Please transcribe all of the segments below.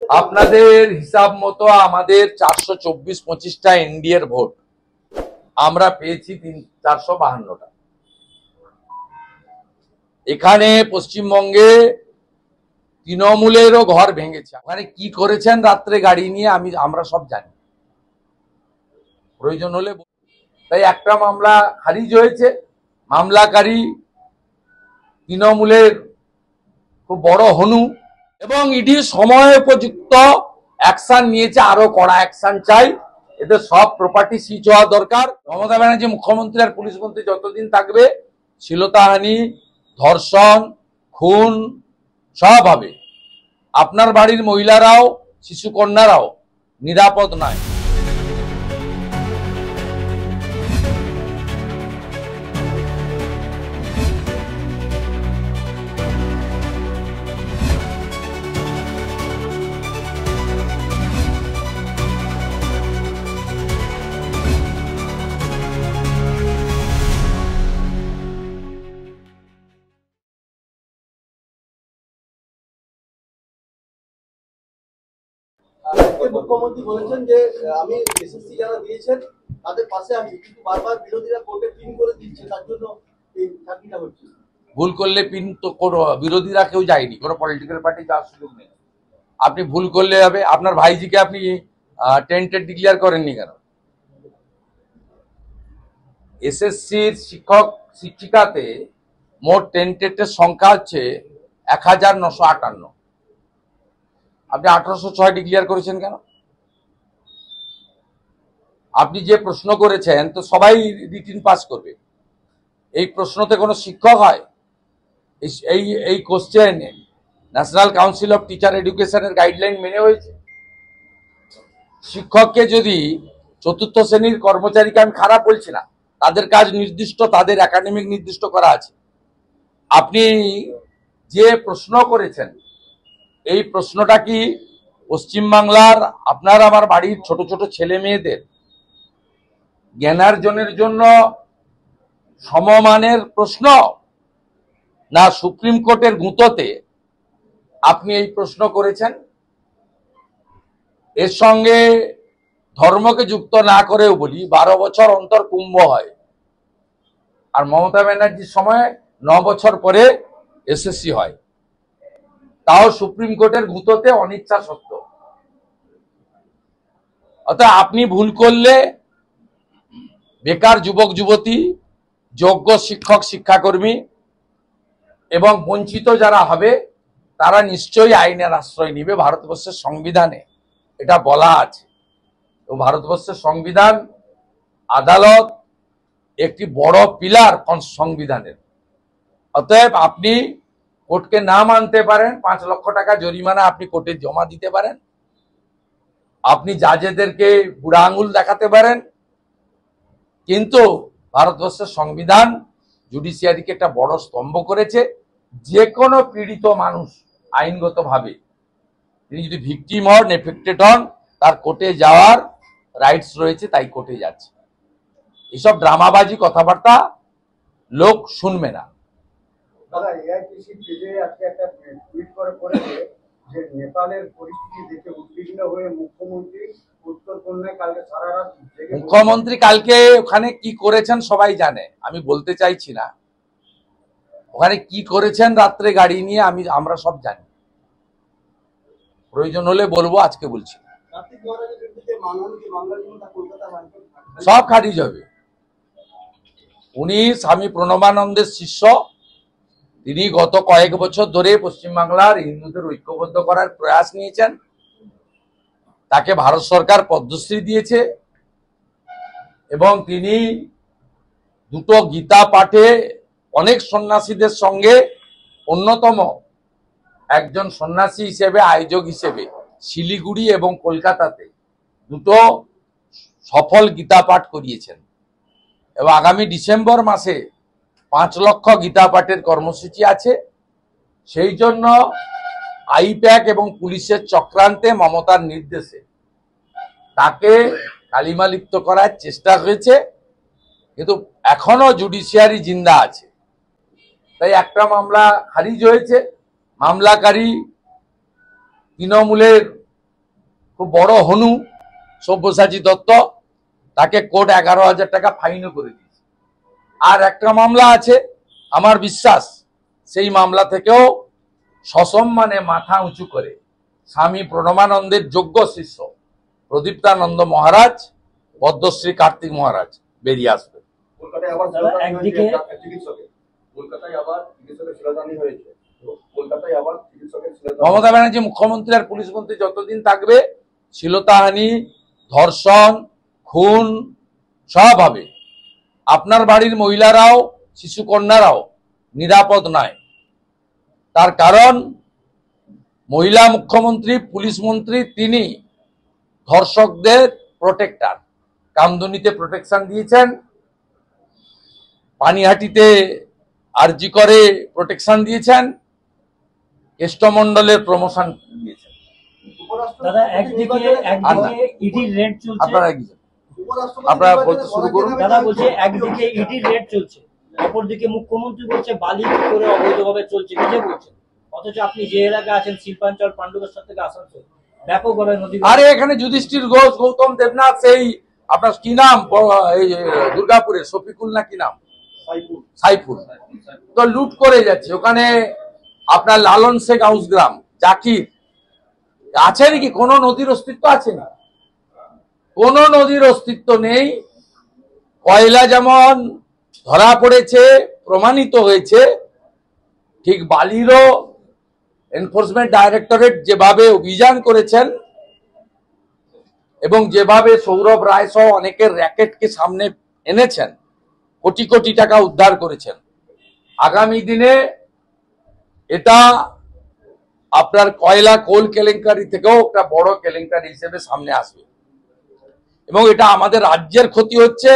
আপনাদের হিসাব মতো আমাদের 424-25টা এনডিএর ভোট, আমরা পেয়েছি 452টা। এখানে পশ্চিমবঙ্গে তৃণমূলেরও ঘর ভেঙেছে। ওখানে কি করেছেন রাত্রে গাড়ি নিয়ে আমরা সব জানি, প্রয়োজন হলে। তাই একটা মামলা খারিজ হয়েছে। মামলাকারী তৃণমূলের খুব বড় হনু, এবং ইডি সময় উপযুক্ত অ্যাকশন নিয়েছে। আরো কড়া অ্যাকশন চাই, এদের সব প্রপার্টি সিজ হওয়া দরকার। মমতা ব্যানার্জি মুখ্যমন্ত্রী আর পুলিশ মন্ত্রী যতদিন থাকবে শ্লীলতাহানি, ধর্ষণ, খুন সব হবে। আপনার বাড়ির মহিলারাও, শিশু কন্যারাও নিরাপদ নয়। মুখ্যমন্ত্রী বলেছেন যে আমি এসএসসি যারা দিয়েছেন তাদের পাশে আছি, কিন্তু বারবার বিরোধীরা কোর্টে পিন করে দিচ্ছে, তার জন্য এই চাকরিটা হচ্ছে। ভুল করলে পিন তো বিরোধীরা কেউ যায়নি, কোনো পলিটিক্যাল পার্টি যাওয়ার সুযোগ নেই। আপনি ভুল করলে হবে। আপনার ভাইজিকে আপনি টেন্টেড ডিক্লেয়ার করেননি কেন? এসএসসির শিক্ষক শিক্ষিকাতে মোট টেন্টেডের সংখ্যা হচ্ছে 1958। আপনি 1806 ডিক্লেয়ার করেছেন কেন? আপনি যে প্রশ্ন করেছেন তো সবাই রিটিন পাস করবে, এই প্রশ্নতে কোনো শিক্ষক হয়? এই question national council of teacher এডুকেশনের গাইডলাইন মেনে হয়েছে। শিক্ষককে যদি চতুর্থ শ্রেণীর কর্মচারীকে আমি খারাপ বলছি না, তাদের কাজ নির্দিষ্ট, তাদের একাডেমিক নির্দিষ্ট করা আছে। আপনি যে প্রশ্ন করেছেন এই প্রশ্নটা কি পশ্চিমবাংলার আপনার আমার বাড়ির ছোট ছোট ছেলে মেয়েদের জ্ঞানার্জনের জন্য সমমানের প্রশ্ন, না সুপ্রিম কোর্টের গুঁতোতে আপনি এই প্রশ্ন করেছেন? এর সঙ্গে ধর্মকে যুক্ত না করেও বলি, 12 বছর অন্তর কুম্ভ হয়, আর মমতা ব্যানার্জির সময় 9 বছর পরে এসএসসি হয়, তাও সুপ্রিম কোর্টের গুঁতোতে অনিচ্ছা সত্য। অর্থাৎ আপনি ভুল করলে বেকার যুবক যুবতী, যোগ্য শিক্ষক শিক্ষাকর্মী এবং বঞ্চিত যারা হবে তারা নিশ্চয়ই আইনের আশ্রয় নিবে। ভারতবর্ষের সংবিধানে এটা বলা আছে। তো ভারতবর্ষের সংবিধান, আদালত একটি বড় পিলার সংবিধানের। অতএব আপনি কোর্টকে না মানতে পারেন, 5 লক্ষ টাকা জরিমানা আপনি কোর্টে জমা দিতে পারেন, আপনি জাজেদেরকে বুড়া আঙুল দেখাতে পারেন, কিন্তু ভারতবর্ষের সংবিধান জুডিশিয়ারিকে একটা বড় স্তম্ভ করেছে। যে কোনো পীড়িত মানুষ আইনগতভাবে তিনি যদি ভিকটিম হন, এফেক্টেড হন, তার কোর্টে যাওয়ার রাইটস রয়েছে, তাই কোর্টে যাচ্ছে। এইসব ড্রামাবাজি কথাবার্তা লোক শুনবে না। দাদা, এআইটিসি পেজে আজকে একটা টুইট করে পড়েছে যে নেপালের পরিস্থিতি দেখে উদ্বিগ্ন হয়ে মুখ্যমন্ত্রী উত্তরকন্যায় কালকে সারা রাত। মুখ্যমন্ত্রী কালকে ওখানে কি করেছেন সবাই জানে, আমি বলতে চাইছি না। ওখানে কি করেছেন রাত্রে গাড়ি নিয়ে আমরা সব জানি, প্রয়োজন হলে বলবো, আজকে বলছি। সব খারিজ হবে। উনি স্বামী প্রণবানন্দের শিষ্য, তিনি গত কয়েক বছর ধরে পশ্চিমবাংলার হিন্দুদের ঐক্যবদ্ধ করার প্রয়াস নিয়েছেন। তাকে ভারত সরকার পদ্মশ্রী দিয়েছে, এবং তিনি দুটো গীতা পাঠে অনেক সন্ন্যাসীদের সঙ্গে অন্যতম একজন সন্ন্যাসী হিসেবে, আয়োজক হিসেবে শিলিগুড়ি এবং কলকাতাতে দুটো সফল গীতা পাঠ করিয়েছেন। এবং আগামী ডিসেম্বর মাসে 5 লক্ষ গীতা পাঠের কর্মসূচি আছে। সেই জন্য আইপ্যাক এবং পুলিশের চক্রান্তে, মমতার নির্দেশে তাকে কালিমালিপ্ত করার চেষ্টা হয়েছে, কিন্তু এখনো জুডিশিয়ারি জিন্দা আছে। তাই একটা মামলা খারিজ হয়েছে। মামলাকারী তৃণমূলের খুব বড় হনু সব্যসাচী দত্ত, তাকে কোর্ট 11,000 টাকা ফাইনও করে দিয়েছে। আর একটা মামলা আছে, আমার বিশ্বাস সেই মামলা থেকেও সসম্মানে মাথা উঁচু করে স্বামী প্রণবানন্দের যোগ্য শিষ্য প্রদীপ্তানন্দ মহারাজ, পদ্মশ্রী কার্তিক মহারাজ বেরিয়ে আসবে। কলকাতায় আবার চিকিৎসকের শিলাদানি হয়েছে। কলকাতায় আবার চিকিৎসকের শিলাদানি। মমতা ব্যানার্জি মুখ্যমন্ত্রী আর পুলিশ মন্ত্রী যতদিন থাকবে শ্লীলতাহানি, ধর্ষণ, খুন সব হবে। আপনার বাড়ির মহিলারাও, শিশু কন্যারাও নিরাপদ নয়। তার কারণ মহিলা মুখ্যমন্ত্রী, পুলিশ মন্ত্রী তিনি ধর্ষকদের প্রোটেক্টর। কামদুনিতে প্রোটেকশন দিয়েছেন, পানিহাটিতে আরজি করে প্রোটেকশন দিয়েছেন, কেষ্টমণ্ডলের প্রমোশন দিয়েছেন। দাদা একদিকে ইডির রেড চলছে, আপনারা বলতে শুরু করুন। দাদা বলছে একদিকে ইডির রেড চলছে, অপরদিকে মুখ্যমন্ত্রী বলছে বালি কি করে অবৈধভাবে চলছে নিজে বলছেন, অথচ আপনি যে এলাকায় আছেন শিল্পাঞ্চল পাণ্ডবেশ্বর থেকে আসানসোল ব্যাপকভাবে নদী। আরে এখানে যুধিষ্ঠির ঘোষ, গৌতম দেবনাথ, সেই আপনার কি নাম এই দুর্গাপুরের শফিকুল না কি নাম, সাইফুল, তো লুট করে যাচ্ছে। ওখানে আপনার লালন শেখ হাউসগ্রাম, জাকির, আছে নাকি কোন নদীর অস্তিত্ব আছে না? কোন নদীর অস্তিত্ব নেই। কয়লা যেমন ধরা পড়েছে, প্রমাণিত হয়েছে, ঠিক বালিরও এনফোর্সমেন্ট ডাইরেক্টরেট যেভাবে অভিযান করেছেন এবং যেভাবে সৌরভ রায় সহ অনেকের র্যাকেটকে সামনে এনেছেন, কোটি কোটি টাকা উদ্ধার করেছেন, আগামী দিনে এটা আপনার কয়লা কোল কেলেঙ্কারি থেকেও একটা বড় কেলেঙ্কারি হিসেবে সামনে আসবে। এবং এটা আমাদের রাজ্যের ক্ষতি হচ্ছে,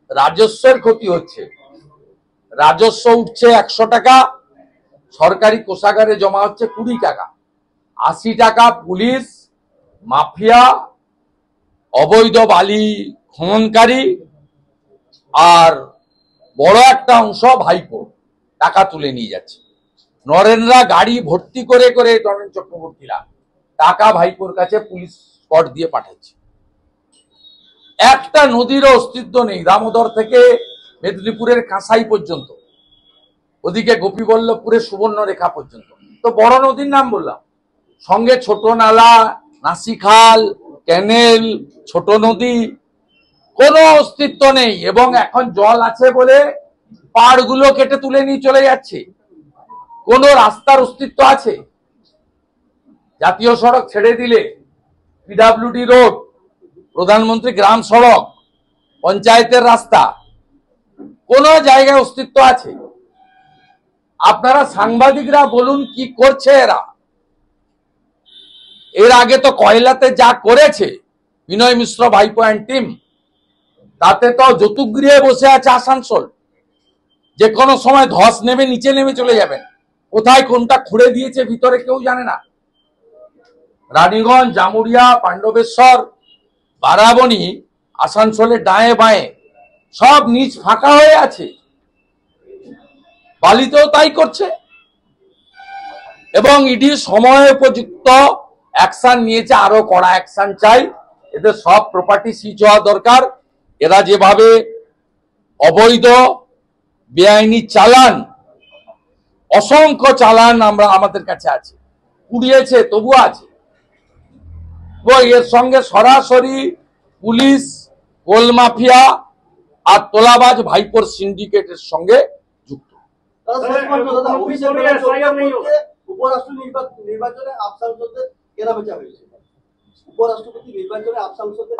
রাজস্বের ক্ষতি হচ্ছে। রাজস্ব উঠছে 100 টাকা, সরকারি কোষাগারে জমা হচ্ছে 20 টাকা। 80 টাকা পুলিশ, মাফিয়া, অবৈধ বালি খননকারী আর বড় একটা অংশ ভাইপো টাকা তুলে নিয়ে যাচ্ছে। নরেনরা গাড়ি ভর্তি করে করে, নরেন চক্রবর্তীরা টাকা ভাইপোর কাছে পুলিশ স্পট দিয়ে পাঠাচ্ছে। একটা নদীরও অস্তিত্ব নেই, দামোদর থেকে মেদিনীপুরের কাঁসাই পর্যন্ত, ওদিকে গোপীবল্লভপুরের সুবর্ণরেখা পর্যন্ত। তো বড় নদীর নাম বললাম, সঙ্গে ছোট নালা, নাসিখাল, ক্যানেল, ছোট নদী, কোনো অস্তিত্ব নেই। এবং এখন জল আছে বলে পাড়গুলো কেটে তুলে নিয়ে চলে যাচ্ছে। কোন রাস্তার অস্তিত্ব আছে? জাতীয় সড়ক ছেড়ে দিলে পিডব্লিউডি রোড, প্রধানমন্ত্রী গ্রাম সড়ক, পঞ্চায়েতের রাস্তা, কোন জায়গায় অস্তিত্ব আছে? আপনারা সাংবাদিকরা বলুন কি করছে এরা। এর আগে তো কয়লাতে যা করেছে বিনয় মিশ্র ভাইপো অ্যান্ড টিম, তাতে তো যতুগৃহে বসে আছে আসানসোল। যে কোনো সময় ধস নেমে নিচে নেমে চলে যাবেন। কোথায় কোনটা খুঁড়ে দিয়েছে ভিতরে কেউ জানে না। রানীগঞ্জ, জামুরিয়া, পাণ্ডবেশ্বর, বারাবণী, আসানসোলের ডায়ে বাঁয়ে সব নিচ ফাঁকা হয়ে আছে। বালিতেও তাই করছে। এবং ইডি সময় উপযুক্ত অ্যাকশন নিয়েছে, আরো কড়া অ্যাকশন চাই। এদের সব প্রপার্টি সিজ হওয়া দরকার। এরা যেভাবে অবৈধ বেআইনি চালান, অসংখ্য চালান আমাদের কাছে আছে, কুড়িয়েছে তবু আছে। এর সঙ্গে সরাসরি পুলিশ, কোল মাফিয়া আর তোলাবাজ ভাইপোর সিন্ডিকেটের সঙ্গে যুক্ত।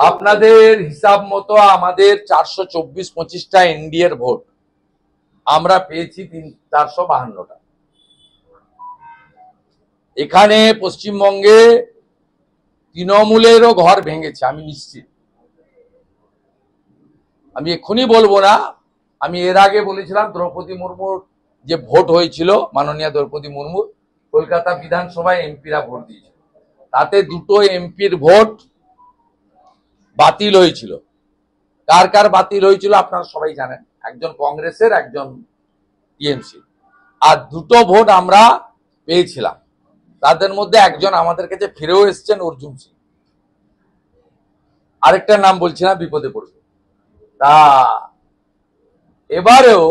আপনাদের হিসাব মতো আমাদের 424-25টা এনডিএর ভোট, আমরা পেয়েছি 452টা। এখানে পশ্চিমবঙ্গে তৃণমূলেরও ঘর ভেঙেছে, আমি নিশ্চিত। আমি এক্ষুনি বলবো না, আমি এর আগে বলেছিলাম দ্রৌপদী মুর্মুর যে ভোট হয়েছিল, মাননীয় দ্রৌপদী মুর্মু কলকাতা বিধানসভায় এমপিরা ভোট দিয়েছিল, তাতে 2টো এমপির ভোট বাতিল হয়েছিল। কার কার বাতিল হয়েছিল আপনারা সবাই জানেন, একজন কংগ্রেসের, একজন টিএমসি, আর 2টো ভোট আমরা পেয়েছিলাম। তাদের মধ্যে একজন আমাদের কাছে ফিরেও এসছেন, অর্জুন সিং। আরেকটা নাম বলছি না, বিপদে পড়বে। তা এবারেও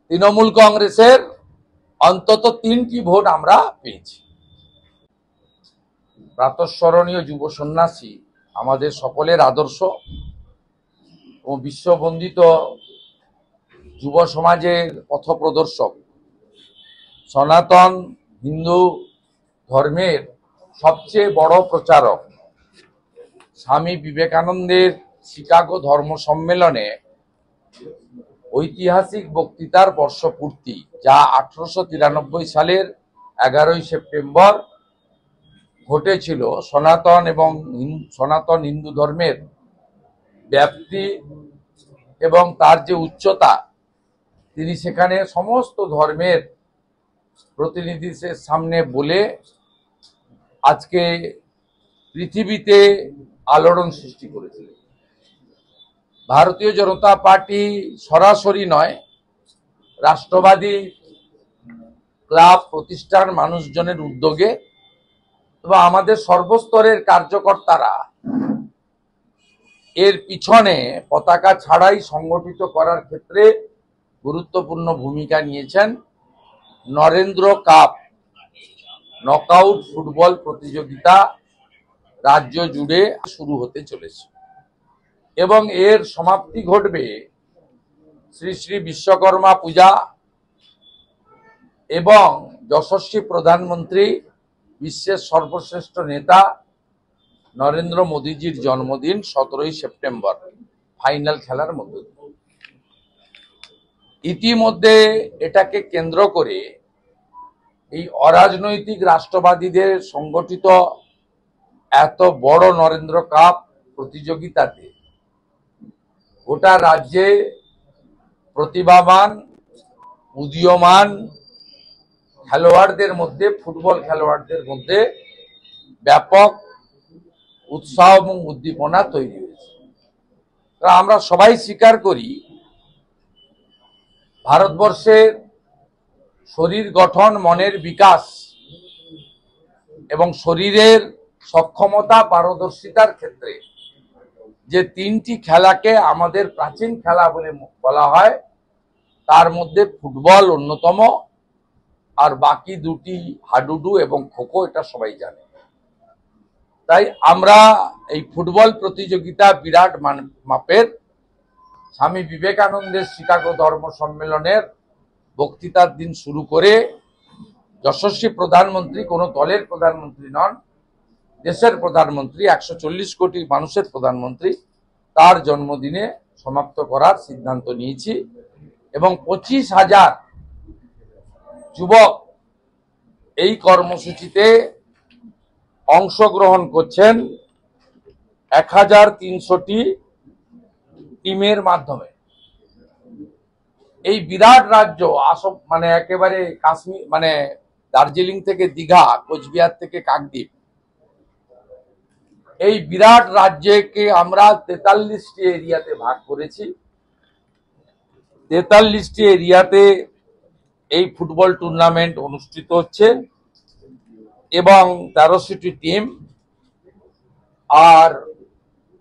তৃণমূল কংগ্রেসের অন্তত 3টি ভোট আমরা পেয়েছি। প্রাতঃস্মরণীয় যুব সন্ন্যাসী, আমাদের সকলের আদর্শ ও বিশ্ববন্দিত যুব সমাজের পথপ্রদর্শক, সনাতন হিন্দু ধর্মের সবচেয়ে বড় প্রচারক স্বামী বিবেকানন্দের শিকাগো ধর্ম সম্মেলনে ঐতিহাসিক বক্তৃতার বর্ষপূর্তি, যা 1893 সালের 11ই সেপ্টেম্বর ঘটেছিল, সনাতন হিন্দু ধর্মের ব্যাপ্তি এবং তার যে উচ্চতা, তিনি সেখানে সমস্ত ধর্মের প্রতিনিধিদের সামনে বলে আজকে পৃথিবীতে আলোড়ন সৃষ্টি করেছিলেন। ভারতীয় জনতা পার্টি সরাসরি নয়, রাষ্ট্রবাদী ক্লাব প্রতিষ্ঠান মানুষজনের উদ্যোগে এবং আমাদের সর্বস্তরের কার্যকর্তারা এর পিছনে পতাকা ছাড়াই সংগঠিত করার ক্ষেত্রে গুরুত্বপূর্ণ ভূমিকা নিয়েছেন। নরেন্দ্র কাপ নকআউট ফুটবল প্রতিযোগিতা রাজ্য জুড়ে শুরু হতে চলেছে এবং এর সমাপ্তি ঘটবে শ্রী শ্রী বিশ্বকর্মা পূজা এবং যশস্বী প্রধানমন্ত্রী, বিশ্বের সর্বশ্রেষ্ঠ নেতা নরেন্দ্র মোদীজির জন্মদিন 17ই সেপ্টেম্বর ফাইনাল খেলার মধ্যে। ইতিমধ্যে এটাকে কেন্দ্র করে এই অরাজনৈতিক রাষ্ট্রবাদীদের সংগঠিত এত বড় নরেন্দ্র কাপ প্রতিযোগিতাতে গোটা রাজ্যে প্রতিভাবান উদীয়মান খেলোয়াড়দের মধ্যে, ফুটবল খেলোয়াড়দের মধ্যে ব্যাপক উৎসাহ এবং উদ্দীপনা তৈরি হয়েছে। আমরা সবাই স্বীকার করি, ভারতবর্ষের শরীর গঠন, মনের বিকাশ এবং শরীরের সক্ষমতা পারদর্শিতার ক্ষেত্রে যে 3টি খেলাকে আমাদের প্রাচীন খেলা বলে বলা হয়, তার মধ্যে ফুটবল অন্যতম, আর বাকি 2টি হাডুডু এবং খোখো, এটা সবাই জানে। তাই আমরা এই ফুটবল প্রতিযোগিতা বিরাট মাপের স্বামী বিবেকানন্দের শিকাগো ধর্ম সম্মেলনের বক্তৃতার দিন শুরু করে যশস্বী প্রধানমন্ত্রী, কোনো দলের প্রধানমন্ত্রী নন, দেশের প্রধানমন্ত্রী, 140 কোটি মানুষের প্রধানমন্ত্রী, তার জন্মদিনে সমাপ্ত করার সিদ্ধান্ত নিয়েছি এবং 25,000 যুবক এই কর্মসূচিতে অংশগ্রহণ করছেন 1300টি টিমের মাধ্যমে। এই বিরাট রাজ্য মানে একেবারে কাশ্মীর, মানে দার্জিলিং থেকে দীঘা, কোচবিহার থেকে কাকদ্বীপ, এই বিরাট রাজ্যকে আমরা 43টি এরিয়াতে ভাগ করেছি। 43টি এরিয়াতে এই ফুটবল টুর্নামেন্ট অনুষ্ঠিত হচ্ছে এবং 1300টি টিম আর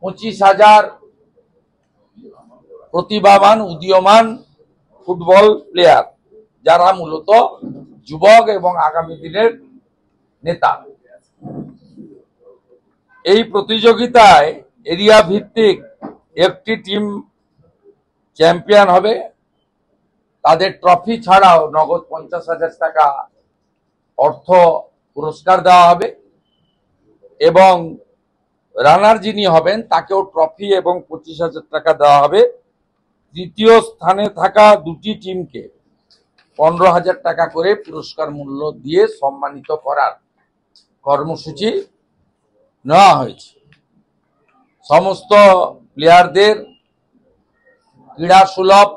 25,000 প্রতিভাবান উদীয়মান ফুটবল প্লেয়ার, যারা মূলত যুবক এবং আগামী দিনের নেতা। এই প্রতিযোগিতায় এরিয়া ভিত্তিক একটি টিম চ্যাম্পিয়ন হবে, তাদের ট্রফি ছাড়াও নগদ 50,000 টাকা অর্থ পুরস্কার দেওয়া হবে এবং রানার যিনি হবেন তাকেও ট্রফি এবং 25,000 টাকা দেওয়া হবে। তৃতীয় স্থানে থাকা 2টি টিমকে 15,000 টাকা করে পুরস্কার মূল্য দিয়ে সম্মানিত করার কর্মসূচি নেওয়া হয়েছে। সমস্ত প্লেয়ারদের ক্রীড়া সুলভ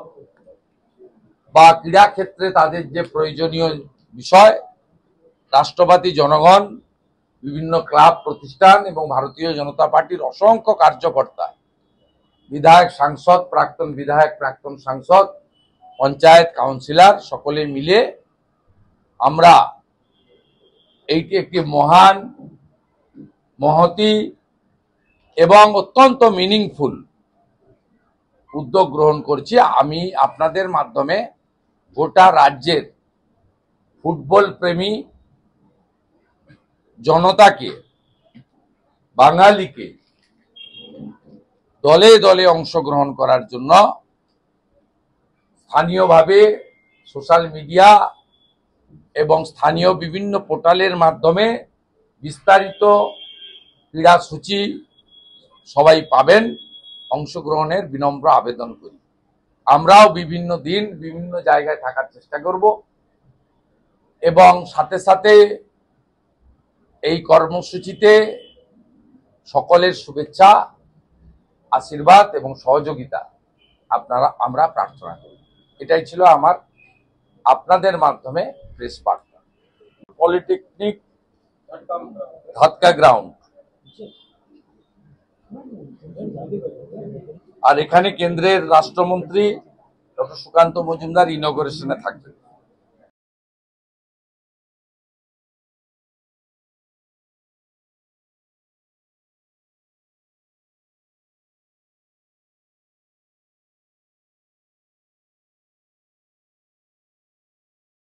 বা ক্রীড়া ক্ষেত্রে তাদের যে প্রয়োজনীয় বিষয়, রাষ্ট্রবাদী জনগণ, বিভিন্ন ক্লাব প্রতিষ্ঠান এবং ভারতীয় জনতা পার্টির অসংখ্য কার্যকর্তা, বিধায়ক, সাংসদ, প্রাক্তন বিধায়ক, প্রাক্তন সাংসদ, পঞ্চায়েত কাউন্সিলর, সকলে মিলে আমরা এইটি একটি মহান মহতি এবং অত্যন্ত মিনিংফুল উদ্যোগ গ্রহণ করছি। আমি আপনাদের মাধ্যমে গোটা রাজ্যের ফুটবল প্রেমী জনতাকে, বাঙালিকে দলে দলে অংশগ্রহণ করার জন্য স্থানীয়ভাবে সোশ্যাল মিডিয়া এবং স্থানীয় বিভিন্ন পোর্টালের মাধ্যমে বিস্তারিত ক্রীড়াসূচি সবাই পাবেন, অংশগ্রহণের বিনম্র আবেদন করি। আমরাও বিভিন্ন দিন বিভিন্ন জায়গায় থাকার চেষ্টা করব এবং সাথে সাথে এই কর্মসূচিতে সকলের শুভেচ্ছা, আশীর্বাদ এবং সহযোগিতা আমরা প্রার্থনা করি। এটাই ছিল আমার আপনাদের মাধ্যমে প্রেস বার্তা। পলিটেকনিক ঘাতকা গ্রাউন্ড, আর এখানে কেন্দ্রের রাষ্ট্রমন্ত্রী ডক্টর সুকান্ত মজুমদার ইনগরেশনে থাকবেন।